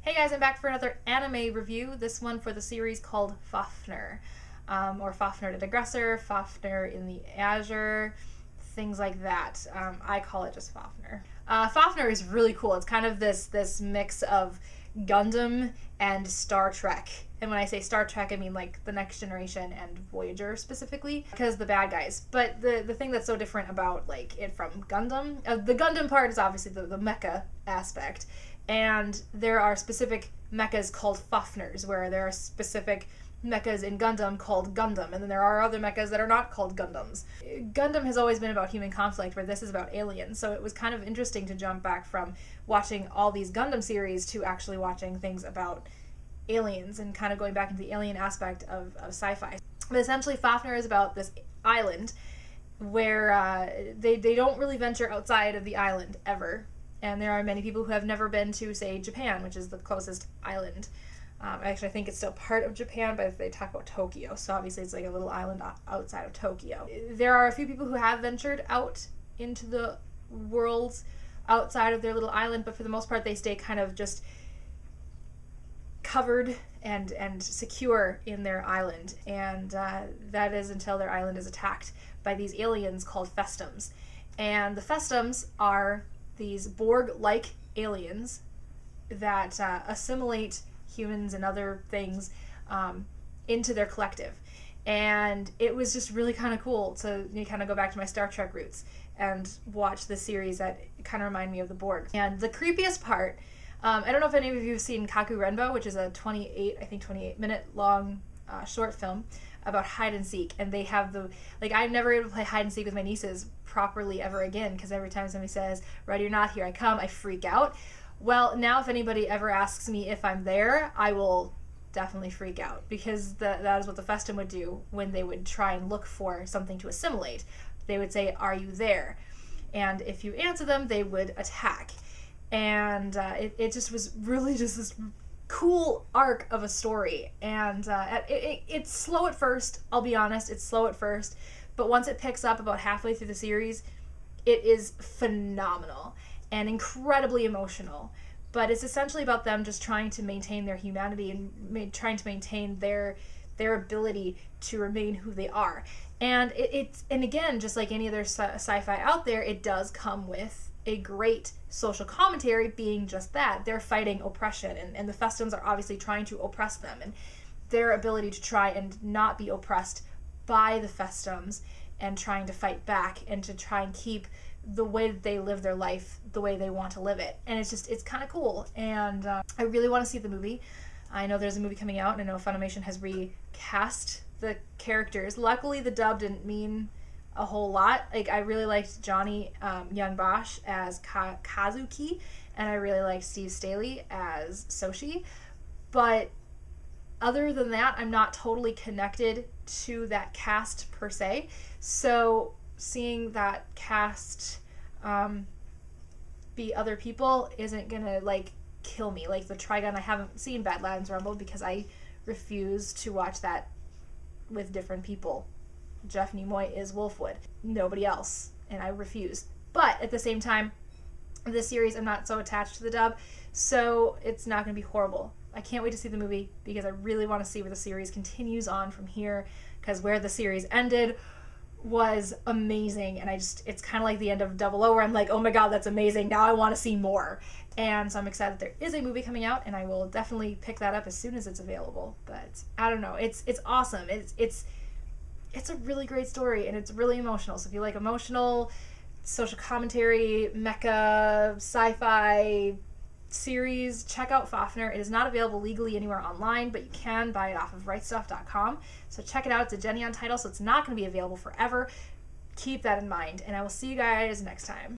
Hey guys, I'm back for another anime review, this one for the series called Fafner, or Fafner the Aggressor, Fafner in the Azure, things like that. I call it just Fafner. Fafner is really cool. It's kind of this mix of Gundam and Star Trek. And when I say Star Trek, I mean like The Next Generation and Voyager specifically, because the bad guys. But the thing that's so different about like it from Gundam, the Gundam part is obviously the mecha aspect. And there are specific mechas called Fafners, where there are specific mechas in Gundam called Gundam, and then there are other mechas that are not called Gundams. Gundam has always been about human conflict, where this is about aliens, so it was kind of interesting to jump back from watching all these Gundam series to actually watching things about aliens and kind of going back into the alien aspect of sci-fi. But essentially, Fafner is about this island where they don't really venture outside of the island ever. And there are many people who have never been to, say, Japan, which is the closest island. Actually, I think it's still part of Japan, but they talk about Tokyo, so obviously it's like a little island outside of Tokyo. There are a few people who have ventured out into the world outside of their little island, but for the most part they stay kind of just covered and secure in their island. And that is until their island is attacked by these aliens called Festums. And the Festums are these Borg-like aliens that assimilate humans and other things into their collective. And it was just really kind of cool to kind of go back to my Star Trek roots and watch the series that kind of remind me of the Borg. And the creepiest part, I don't know if any of you have seen Kaku Renbo, which is a 28-minute long short film about hide and seek, and they have I'm never able to play hide and seek with my nieces properly ever again, because every time somebody says, "Ready or not, here I come," I freak out. Well, now if anybody ever asks me if I'm there, I will definitely freak out, because that is what the Festum would do when they would try and look for something to assimilate. They would say, "Are you there?" And if you answer them, they would attack. And it just was really just this cool arc of a story. And it's slow at first, I'll be honest, it's slow at first, but once it picks up about halfway through the series, it is phenomenal and incredibly emotional. But it's essentially about them just trying to maintain their humanity and trying to maintain their ability to remain who they are. And and again, just like any other sci-fi out there, it does come with a great social commentary, being just that. They're fighting oppression, and the Festums are obviously trying to oppress them, and their ability to try and not be oppressed by the Festums and trying to fight back and to try and keep the way that they live their life the way they want to live it. And it's kind of cool, and I really want to see the movie. I know there's a movie coming out, and I know Funimation has recast the characters. Luckily, the dub didn't mean a whole lot. Like, I really liked Johnny Young Bosch as Kazuki, and I really liked Steve Staley as Soshi. But other than that, I'm not totally connected to that cast per se. So seeing that cast be other people isn't gonna like kill me. Like the Trigun, I haven't seen Badlands Rumble because I refuse to watch that with different people. Jeff Nimoy is Wolfwood, nobody else, and I refuse. But at the same time, this series, I'm not so attached to the dub, so it's not going to be horrible. I can't wait to see the movie because I really want to see where the series continues on from here, because where the series ended was amazing, and it's kind of like the end of Double O, where I'm like, oh my god, that's amazing, now I want to see more. And so I'm excited there is a movie coming out, and I will definitely pick that up as soon as it's available. But I don't know, it's awesome. It's a really great story, and it's really emotional. So if you like emotional, social commentary, mecha, sci-fi series, check out Fafner. It is not available legally anywhere online, but you can buy it off of rightstuff.com. So check it out. It's a Geneon title, so it's not going to be available forever. Keep that in mind, and I will see you guys next time.